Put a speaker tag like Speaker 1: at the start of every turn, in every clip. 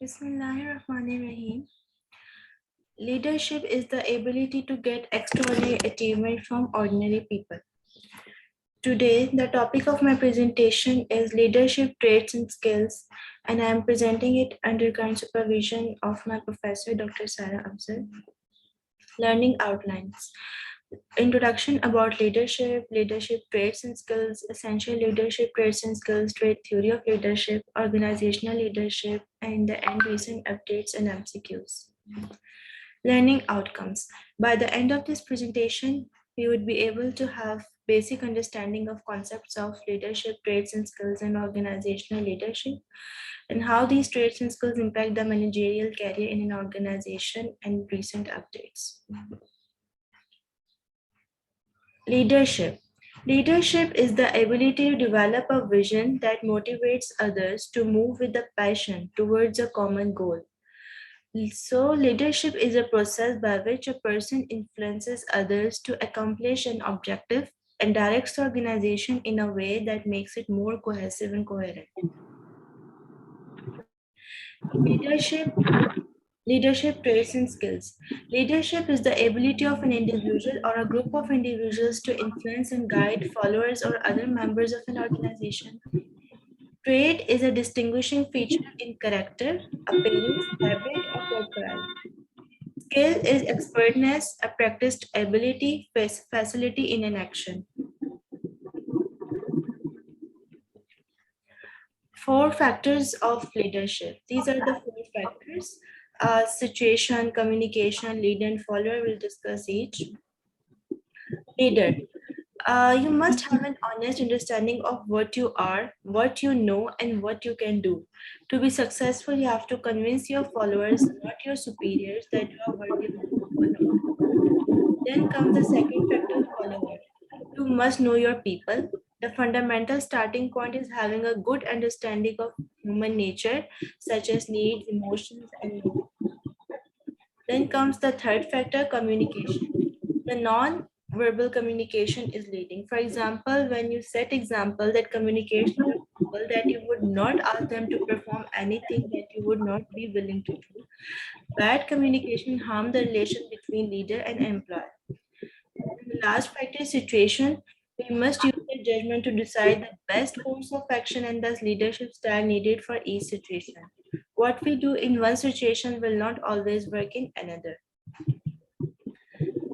Speaker 1: Bismillahirrahmanirrahim. Leadership is the ability to get extraordinary achievement from ordinary people. Today, the topic of my presentation is leadership traits and skills, and I am presenting it under current supervision of my professor, Dr. Sarah Afzal. Learning outlines. Introduction about leadership, leadership traits and skills, essential leadership traits and skills, trait theory of leadership, organizational leadership, and in the end, recent updates and MCQs. Learning outcomes. By the end of this presentation, we would be able to have basic understanding of concepts of leadership traits and skills and organizational leadership, and how these traits and skills impact the managerial career in an organization and recent updates. Leadership. Leadership is the ability to develop a vision that motivates others to move with a passion towards a common goal. So, leadership is a process by which a person influences others to accomplish an objective and directs the organization in a way that makes it more cohesive and coherent. Leadership traits and skills. Leadership is the ability of an individual or a group of individuals to influence and guide followers or other members of an organization. Trait is a distinguishing feature in character, appearance, habit, or profile. Skill is expertness, a practiced ability, facility in an action. 4 factors of leadership. These are the 4 factors. Situation, communication, lead and follower. We'll discuss each. Leader. You must have an honest understanding of what you are, what you know, and what you can do. To be successful, you have to convince your followers, not your superiors, that you are worthy of being followed. Then comes the second factor, follower. You must know your people. The fundamental starting point is having a good understanding of human nature, such as needs, emotions, and moods. Then comes the third factor, communication. The non-verbal communication is leading. For example, when you set example that communicates to the people that you would not ask them to perform anything that you would not be willing to do. Bad communication harm the relation between leader and employee. And the last factor is situation. We must use the judgment to decide the best course of action and thus leadership style needed for each situation. What we do in one situation will not always work in another.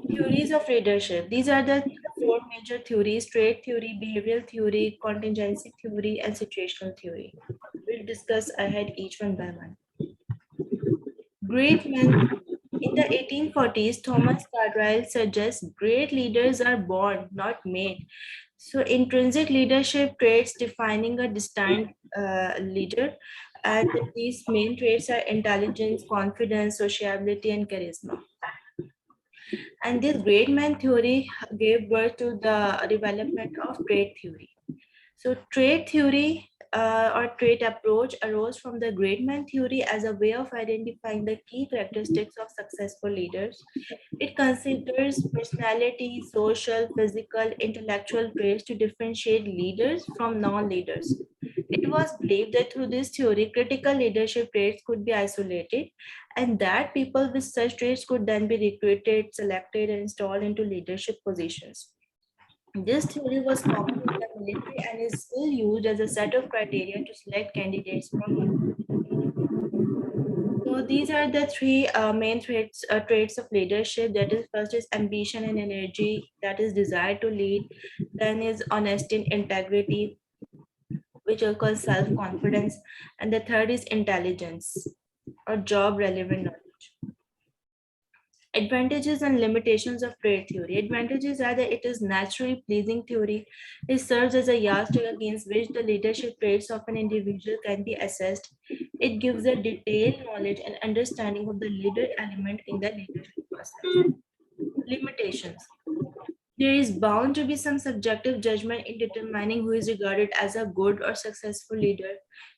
Speaker 1: Theories of leadership. These are the 4 major theories: trait theory, behavioral theory, contingency theory, and situational theory. We'll discuss ahead each one by one. Great men. In the 1840s, Thomas Carlyle suggests great leaders are born, not made. So, intrinsic leadership traits defining a distinct leader, and these main traits are intelligence, confidence, sociability, and charisma. And this great man theory gave birth to the development of trait theory. So trait theory or trait approach arose from the great man theory as a way of identifying the key characteristics of successful leaders. It considers personality, social, physical, intellectual traits to differentiate leaders from non-leaders. It was believed that through this theory, critical leadership traits could be isolated and that people with such traits could then be recruited, selected, and installed into leadership positions. This theory was common in the military and is still used as a set of criteria to select candidates from it. So these are the 3 main traits of leadership. That is, first is ambition and energy, that is desire to lead. Then is honesty and integrity, which are called self-confidence. And the third is intelligence or job relevant knowledge. Advantages and limitations of trait theory. Advantages are that it is naturally pleasing theory. It serves as a yardstick against which the leadership traits of an individual can be assessed. It gives a detailed knowledge and understanding of the leader element in the leadership process. Limitations. There is bound to be some subjective judgment in determining who is regarded as a good or successful leader.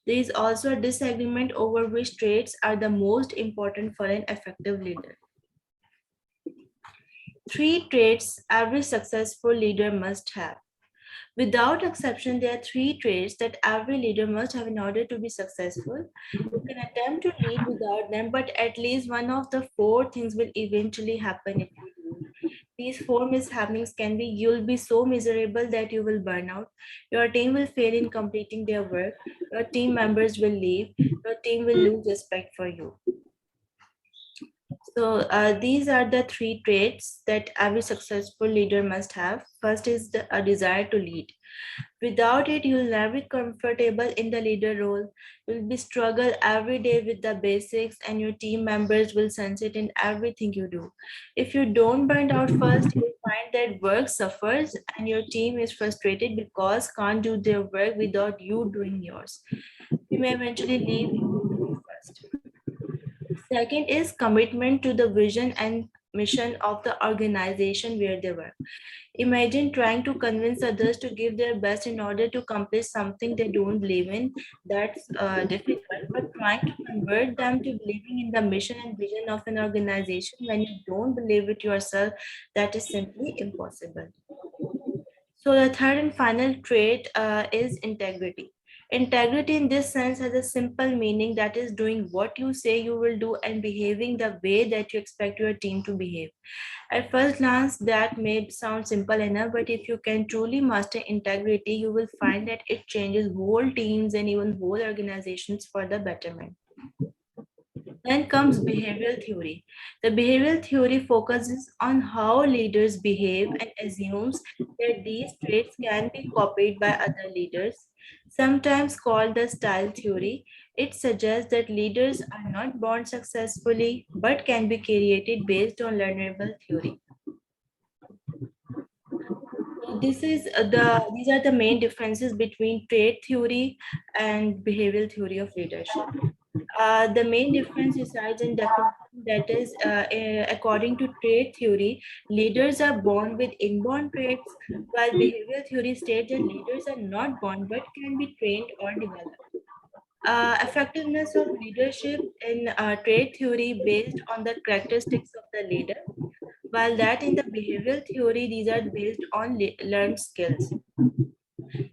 Speaker 1: There is also a disagreement over which traits are the most important for an effective leader. 3 traits every successful leader must have. Without exception, there are three traits that every leader must have in order to be successful. You can attempt to lead without them, but at least one of the four things will eventually happen if you do. These four mishappenings can be: you'll be so miserable that you will burn out, your team will fail in completing their work, your team members will leave, your team will lose respect for you. So these are the three traits that every successful leader must have. First is a desire to lead. Without it, you'll never be comfortable in the leader role. You'll be struggle every day with the basics, and your team members will sense it in everything you do. If you don't burn out first, you'll find that work suffers, and your team is frustrated because can't do their work without you doing yours. You may eventually leave if you don't first. Second is commitment to the vision and mission of the organization where they work. Imagine trying to convince others to give their best in order to accomplish something they don't believe in. That's difficult, but trying to convert them to believing in the mission and vision of an organization when you don't believe it yourself, that is simply impossible. So the third and final trait is integrity. Integrity in this sense has a simple meaning, that is doing what you say you will do and behaving the way that you expect your team to behave. At first glance, that may sound simple enough, but if you can truly master integrity, you will find that it changes whole teams and even whole organizations for the betterment. Then comes behavioral theory. The behavioral theory focuses on how leaders behave and assumes that these traits can be copied by other leaders. Sometimes called the style theory, it suggests that leaders are not born successfully but can be created based on learnable theory. So these are the main differences between trait theory and behavioral theory of leadership. The main difference resides in definition, that is, according to trait theory, leaders are born with inborn traits, while behavioral theory states that leaders are not born but can be trained or developed. Effectiveness of leadership in trait theory based on the characteristics of the leader, while that in the behavioral theory, these are based on learned skills.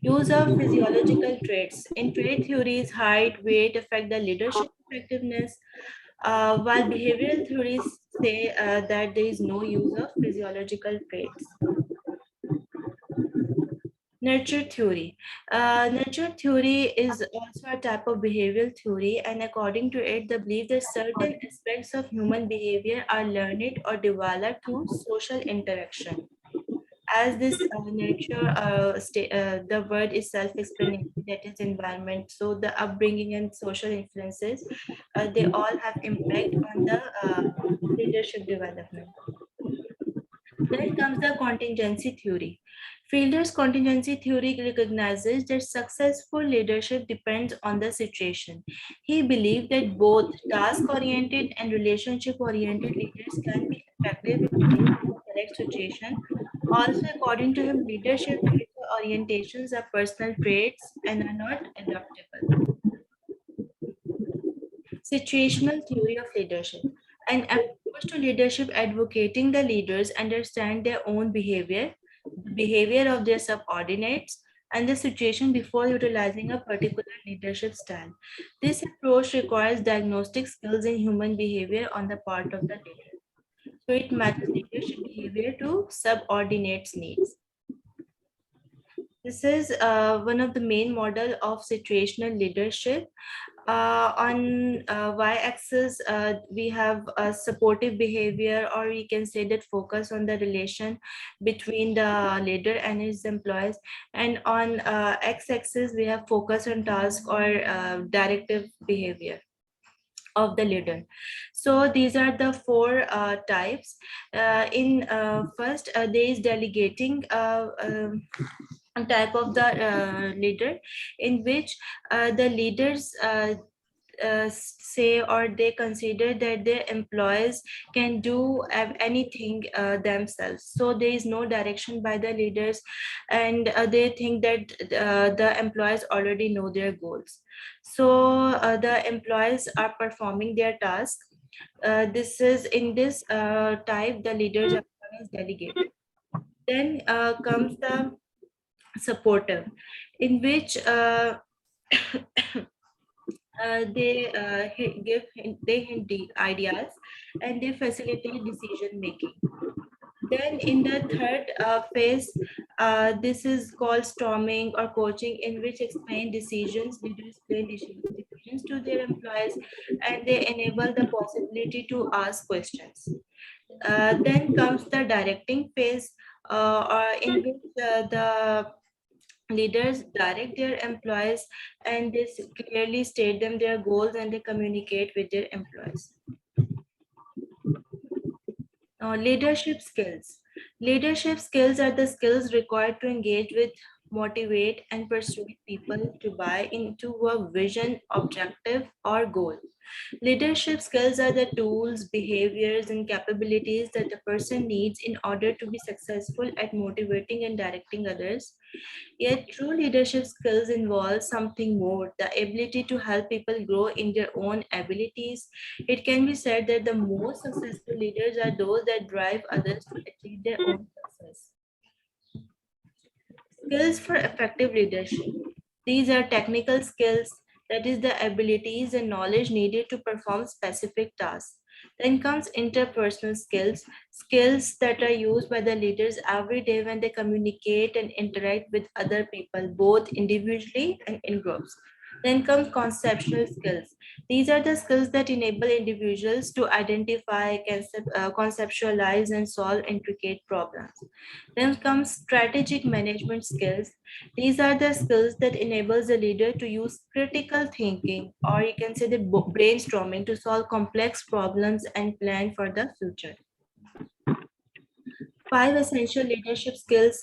Speaker 1: Use of physiological traits. In trait theories, height, weight affect the leadership effectiveness, while behavioral theories say that there is no use of physiological traits. Nurture theory. Nurture theory is also a type of behavioral theory, and according to it, the belief that certain aspects of human behavior are learned or developed through social interaction. As this the word is self-explanatory, that is environment. So the upbringing and social influences, they all have impact on the leadership development. Then comes the contingency theory. Fielder's contingency theory recognizes that successful leadership depends on the situation. He believed that both task-oriented and relationship-oriented leaders can be effective if placed in the correct situation. Also, according to him, leadership traits or orientations are personal traits and are not adaptable. Situational theory of leadership. An approach to leadership advocating the leaders understand their own behavior, the behavior of their subordinates, and the situation before utilizing a particular leadership style. This approach requires diagnostic skills in human behavior on the part of the leader. So it matches leadership behavior to subordinates' needs. This is one of the main model of situational leadership. On y-axis, we have a supportive behavior, or we can say that focus on the relation between the leader and his employees. And on x-axis, we have focus on task or directive behavior of the leader. So these are the four types. In first, there is delegating type of the leader, in which the leaders say or they consider that their employees can do anything themselves, so there is no direction by the leaders, and they think that the employees already know their goals, so the employees are performing their task. This is in this type the leaders are known as delegate. Then comes the supportive, in which they hint the ideas and they facilitate decision making. Then in the third phase, this is called storming or coaching, in which explain decisions, leaders explain decisions to their employees, and they enable the possibility to ask questions. Then comes the directing phase, or in which the leaders direct their employees and they clearly state them their goals and they communicate with their employees. Leadership skills. Leadership skills are the skills required to engage with, motivate, and persuade people to buy into a vision, objective, or goal. Leadership skills are the tools, behaviors, and capabilities that a person needs in order to be successful at motivating and directing others. Yet, true leadership skills involve something more, the ability to help people grow in their own abilities. It can be said that the most successful leaders are those that drive others to achieve their own success. Skills for effective leadership. These are technical skills, that is, the abilities and knowledge needed to perform specific tasks. Then comes interpersonal skills, skills that are used by the leaders every day when they communicate and interact with other people, both individually and in groups. Then comes conceptual skills. These are the skills that enable individuals to identify, conceptualize, and solve intricate problems. Then comes strategic management skills. These are the skills that enables the leader to use critical thinking, or you can say the brainstorming, to solve complex problems and plan for the future. Five essential leadership skills.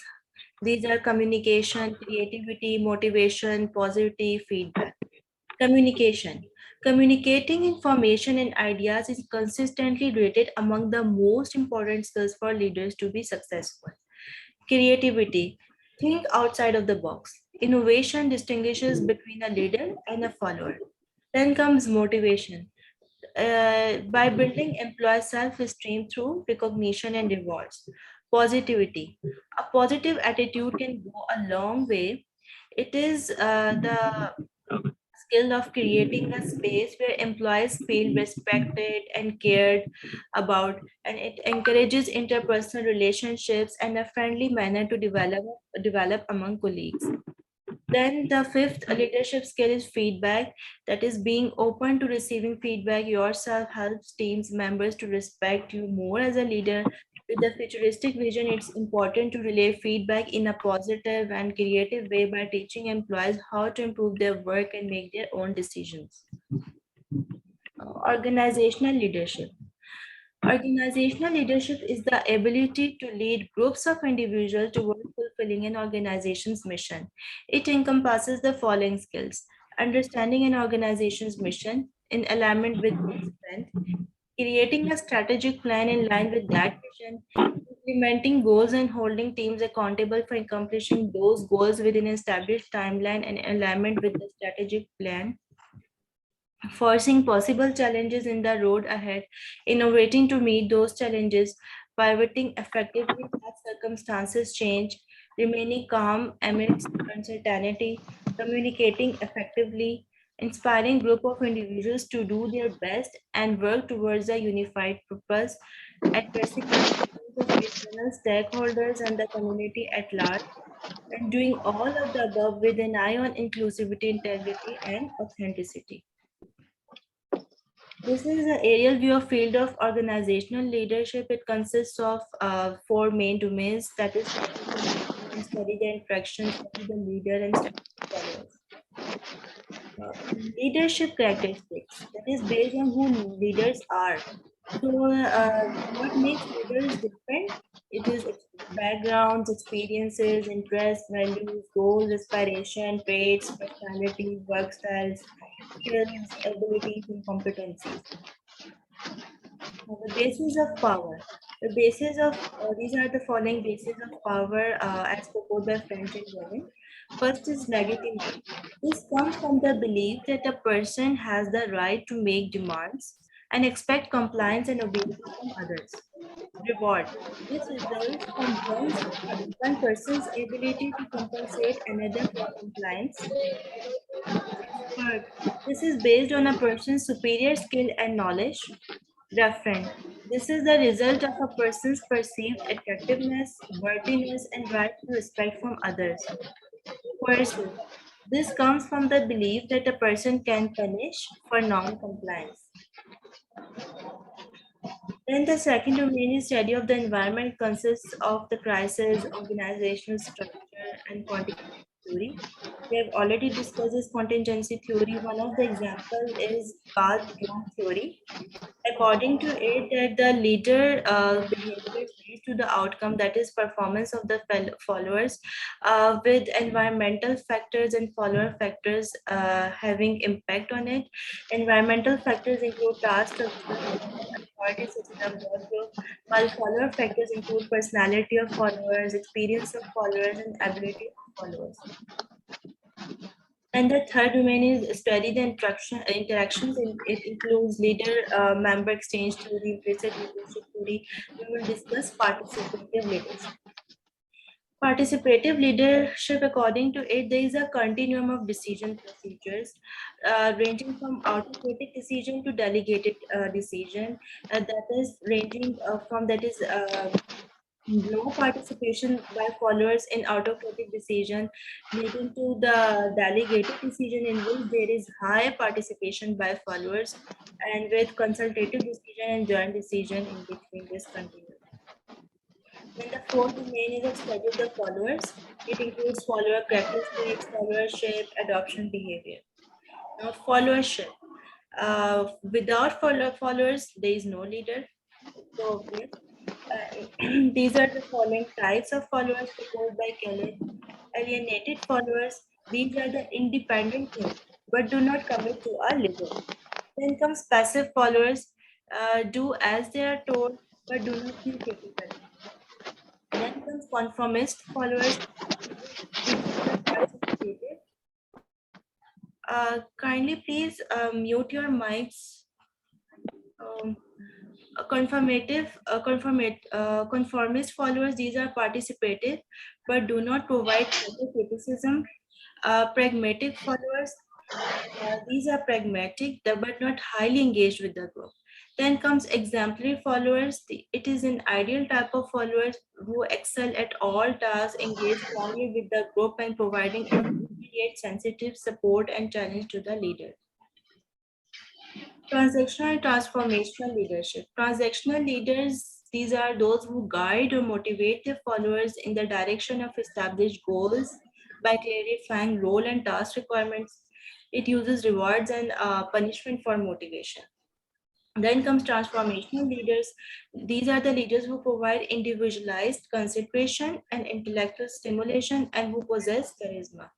Speaker 1: These are communication, creativity, motivation, positivity, feedback. Communication. Communicating information and ideas is consistently rated among the most important skills for leaders to be successful. Creativity. Think outside of the box. Innovation distinguishes between a leader and a follower. Then comes motivation. By building employee self-esteem through recognition and rewards. Positivity. A positive attitude can go a long way. It is the skill of creating a space where employees feel respected and cared about, and it encourages interpersonal relationships and a friendly manner to develop among colleagues. Then the fifth leadership skill is feedback, that is being open to receiving feedback yourself helps teams members to respect you more as a leader. With the futuristic vision, it's important to relay feedback in a positive and creative way by teaching employees how to improve their work and make their own decisions. Organizational leadership. Organizational leadership is the ability to lead groups of individuals toward fulfilling an organization's mission. It encompasses the following skills: understanding an organization's mission in alignment with its strength, creating a strategic plan in line with that vision, implementing goals and holding teams accountable for accomplishing those goals within an established timeline and alignment with the strategic plan, forcing possible challenges in the road ahead, innovating to meet those challenges, pivoting effectively as circumstances change, remaining calm amidst uncertainty, communicating effectively, inspiring group of individuals to do their best and work towards a unified purpose, addressing the concerns of internal stakeholders and the community at large, and doing all of the above with an eye on inclusivity, integrity, and authenticity. This is an aerial view of field of organizational leadership. It consists of four main domains, that is study the leader and study the interaction, study the leader and study the followers. Leadership characteristics, that is based on who leaders are. So what makes leaders different? It is backgrounds, experiences, interests, values, goals, aspiration, traits, personality, work styles, skills, abilities, and competencies. Now, the basis of power. The basis of these are the following bases of power as proposed by French and German. First is legitimacy. This comes from the belief that a person has the right to make demands, and expect compliance and obedience from others. Reward. This results from one person's ability to compensate another for compliance. Expert. This is based on a person's superior skill and knowledge. Referent. This is the result of a person's perceived attractiveness, worthiness, and right to respect from others. Coercive. This comes from the belief that a person can punish for non-compliance. Then the second domain is study of the environment consists of the crisis, organizational structure, and contingency theory. We have already discussed this contingency theory. One of the examples is path-driven theory. According to it, that the leader behavior leads to the outcome, that is performance of the followers, with environmental factors and follower factors having impact on it. Environmental factors include task structure, authority system, workflow, while follower factors include personality of followers, experience of followers, and ability of followers. And the third domain is study the interactions. It includes leader-member exchange theory, implicit leadership theory. We will discuss participative leadership. Participative leadership, according to it, there is a continuum of decision procedures ranging from autocratic decision to delegated decision. That is ranging from that is no participation by followers in autocratic decision, leading to the delegated decision in which there is high participation by followers, and with consultative decision and joint decision in between this continuum. Then the fourth domain is of study of the followers. It includes follower characteristics, followership, adoption behavior. Now, followership. Without followers, there is no leader. So, obvious. These are the following types of followers proposed by Kellett. Alienated followers, these are the independent thinkers, but do not commit to a leader. Then comes passive followers, do as they are told, but do not feel critical. Then comes conformist followers, these are the participative. Kindly please mute your mics. Um, conformist followers, these are participative but do not provide proper criticism. Pragmatic followers, these are pragmatic but not highly engaged with the group. Then comes exemplary followers. It is an ideal type of followers who excel at all tasks, engage strongly with the group, and providing immediate sensitive support and challenge to the leader. Transactional and transformational leadership. Transactional leaders, these are those who guide or motivate their followers in the direction of established goals by clarifying role and task requirements. It uses rewards and punishment for motivation. Then comes transformational leaders. These are the leaders who provide individualized consideration and intellectual stimulation and who possess charisma.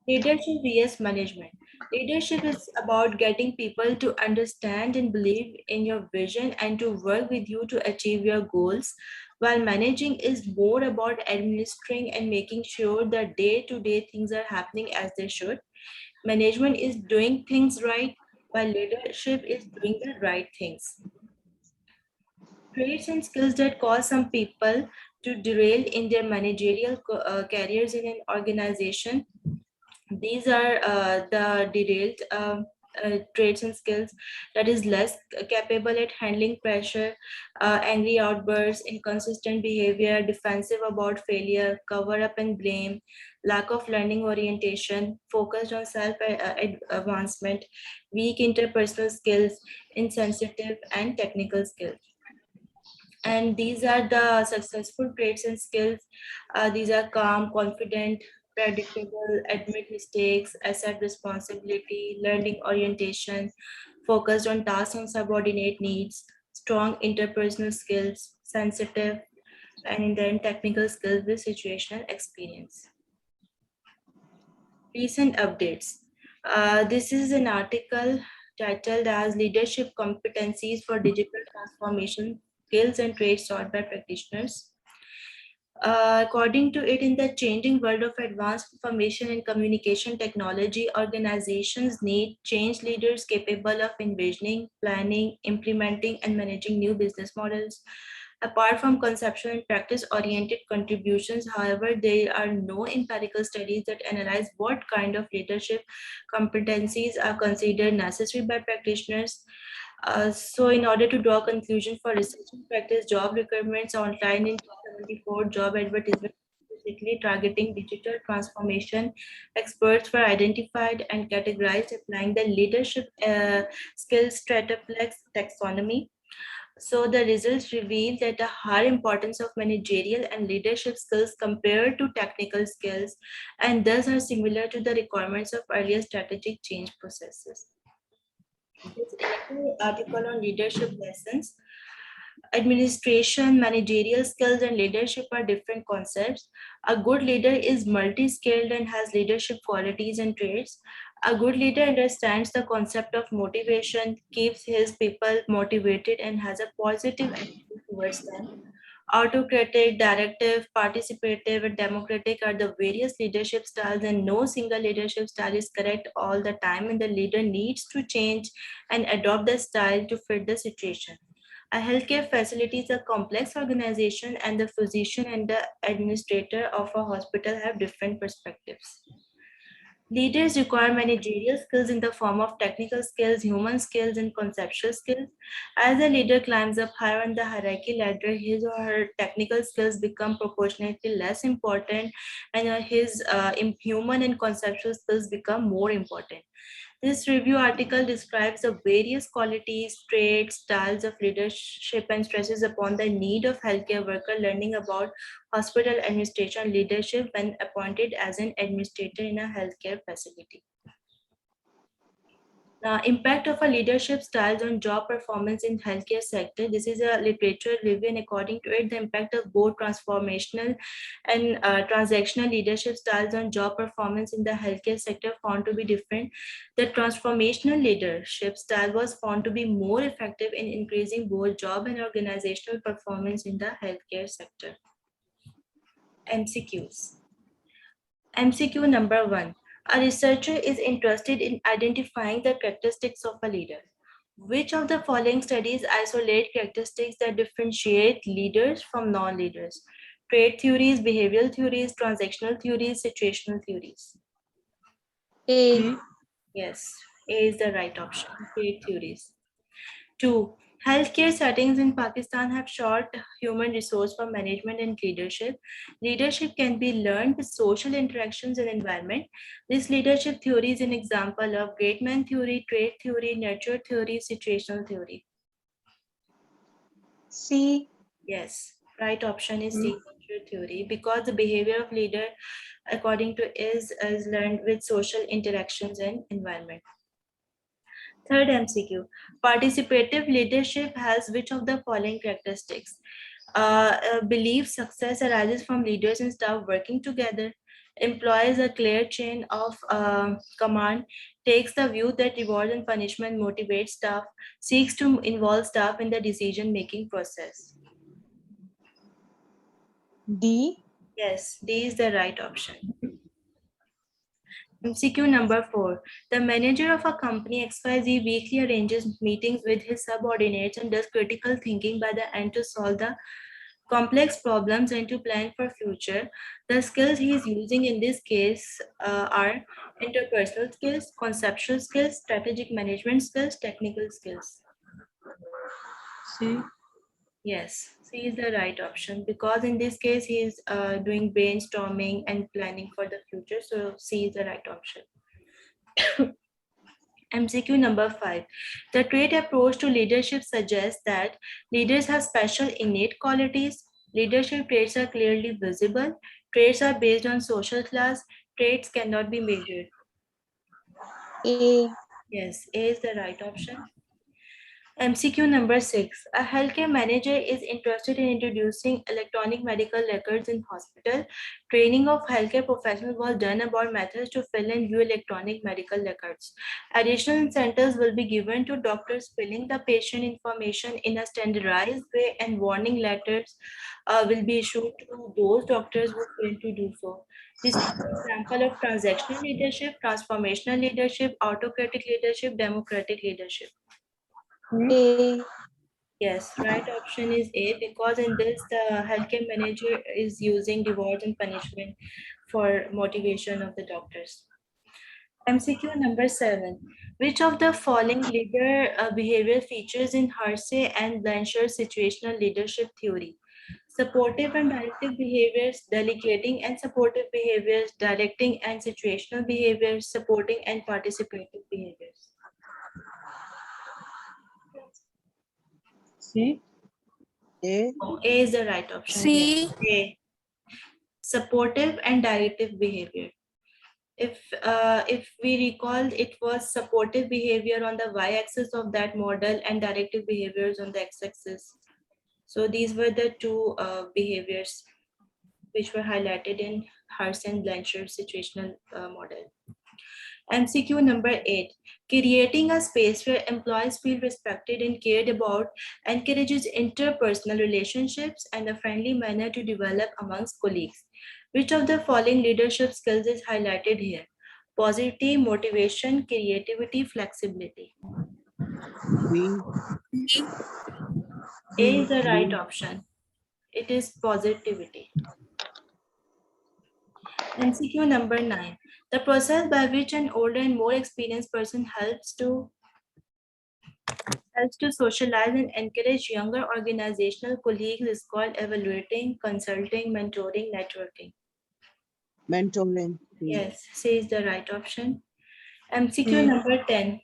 Speaker 1: Leadership vs management. Leadership is about getting people to understand and believe in your vision and to work with you to achieve your goals, while managing is more about administering and making sure that day-to-day things are happening as they should. Management is doing things right, while leadership is doing the right things. Traits and skills that cause some people to derail in their managerial careers in an organization. These are the derailed traits and skills, that is less capable at handling pressure, angry outbursts, inconsistent behavior, defensive about failure, cover up and blame, lack of learning orientation, focused on self advancement, weak interpersonal skills, insensitive and technical skills. And these are the successful traits and skills. These are calm, confident, predictable, admit mistakes, accept responsibility, learning orientation, focused on tasks and subordinate needs, strong interpersonal skills, sensitive, and then technical skills with situational experience. Recent updates. This is an article titled as Leadership Competencies for Digital Transformation Skills and Traits Taught by Practitioners. According to it, in the changing world of advanced information and communication technology, organizations need change leaders capable of envisioning, planning, implementing, and managing new business models. Apart from conceptual and practice oriented contributions, however, there are no empirical studies that analyze what kind of leadership competencies are considered necessary by practitioners. So, in order to draw conclusion for research and practice, job requirements outlined in 274 job advertisements specifically targeting digital transformation experts were identified and categorized, applying the leadership skills stratoplex taxonomy. So the results reveal that the higher importance of managerial and leadership skills compared to technical skills, and thus are similar to the requirements of earlier strategic change processes. This initial article on leadership lessons. Administration, managerial skills, and leadership are different concepts. A good leader is multi skilled and has leadership qualities and traits. A good leader understands the concept of motivation, keeps his people motivated, and has a positive attitude towards them. Autocratic, directive, participative, and democratic are the various leadership styles, and no single leadership style is correct all the time, and the leader needs to change and adopt the style to fit the situation. A healthcare facility is a complex organization, and the physician and the administrator of a hospital have different perspectives. Leaders require managerial skills in the form of technical skills, human skills, and conceptual skills. As a leader climbs up higher on the hierarchy ladder, his or her technical skills become proportionately less important, and his human and conceptual skills become more important. This review article describes the various qualities, traits, styles of leadership and stresses upon the need of healthcare worker learning about hospital administration leadership when appointed as an administrator in a healthcare facility. Impact of a leadership styles on job performance in healthcare sector. This is a literature review, and according to it, the impact of both transformational and transactional leadership styles on job performance in the healthcare sector found to be different. The transformational leadership style was found to be more effective in increasing both job and organizational performance in the healthcare sector. MCQs. MCQ number 1. A researcher is interested in identifying the characteristics of a leader. Which of the following studies isolate characteristics that differentiate leaders from non-leaders? Trait theories, behavioral theories, transactional theories, situational theories.
Speaker 2: A.
Speaker 1: Yes, A is the right option. Trait theories. 2. Healthcare settings in Pakistan have short human resource for management and leadership. Leadership can be learned with social interactions and environment. This leadership theory is an example of great man theory, trait theory, nurture theory, situational theory.
Speaker 2: C.
Speaker 1: Yes, right option is C, nurture theory, because the behavior of leader, according to is learned with social interactions and environment. Third MCQ, participative leadership has which of the following characteristics? Belief success arises from leaders and staff working together, employs a clear chain of command, takes the view that reward and punishment motivate staff, seeks to involve staff in the decision-making process.
Speaker 2: D.
Speaker 1: Yes, D is the right option. MCQ number 4. The manager of a company XYZ weekly arranges meetings with his subordinates and does critical thinking by the end to solve the complex problems and to plan for future. The skills he is using in this case are interpersonal skills, conceptual skills, strategic management skills, technical skills.
Speaker 2: C.
Speaker 1: Yes, C is the right option because in this case he is doing brainstorming and planning for the future. So C is the right option. MCQ number 5. The trait approach to leadership suggests that leaders have special innate qualities. Leadership traits are clearly visible. Traits are based on social class. Traits cannot be measured.
Speaker 2: A.
Speaker 1: Yes, A is the right option. MCQ number 6. A healthcare manager is interested in introducing electronic medical records in hospital. Training of healthcare professionals was done about methods to fill and view electronic medical records. Additional incentives will be given to doctors filling the patient information in a standardized way, and warning letters will be issued to those doctors who fail to do so. This is an example of transactional leadership, transformational leadership, autocratic leadership, democratic leadership.
Speaker 2: A.
Speaker 1: Yes, right option is A, because in this the healthcare manager is using rewards and punishment for motivation of the doctors. MCQ number 7. Which of the following leader behavioral features in Hersey and Blanchard's situational leadership theory? Supportive and directive behaviors, delegating and supportive behaviors, directing and situational behaviors, supporting and participative behaviors.
Speaker 2: C.
Speaker 3: A.
Speaker 1: Oh, A is the right option.
Speaker 4: C.
Speaker 1: Yes. A. Supportive and directive behavior. If we recall, it was supportive behavior on the y-axis of that model and directive behaviors on the x-axis. So these were the two behaviors which were highlighted in Hurst and Blanchard situational model. MCQ number 8. Creating a space where employees feel respected and cared about encourages interpersonal relationships and a friendly manner to develop amongst colleagues. Which of the following leadership skills is highlighted here? Positivity, motivation, creativity, flexibility.
Speaker 3: B.
Speaker 1: A is the right option. It is positivity. MCQ number 9. The process by which an older and more experienced person helps to socialize and encourage younger organizational colleagues is called evaluating, consulting, mentoring, networking.
Speaker 3: Mentoring.
Speaker 1: Yes, C is the right option. MCQ
Speaker 2: C.
Speaker 1: number 10.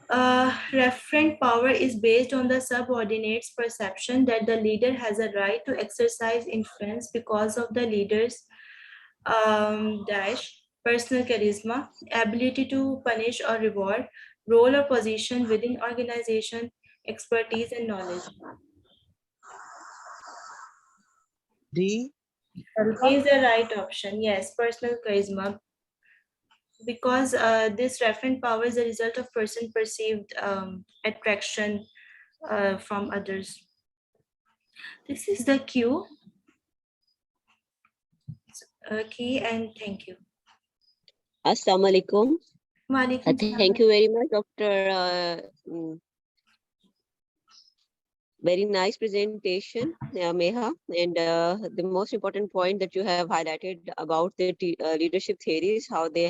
Speaker 1: Referent power is based on the subordinate's perception that the leader has a right to exercise influence because of the leader's personal charisma, ability to punish or reward, role or position within organization, expertise and knowledge.
Speaker 3: D.
Speaker 1: A is the right option. Yes, personal charisma. Because this referent power is a result of person perceived attraction from others. This is the cue. Okay, and thank you.
Speaker 4: Assalamu alaikum.
Speaker 1: Walaikum
Speaker 4: Thank
Speaker 1: salam.
Speaker 4: you very much, Dr. Very nice presentation, Meha. And the most important point that you have highlighted about the leadership theories, how they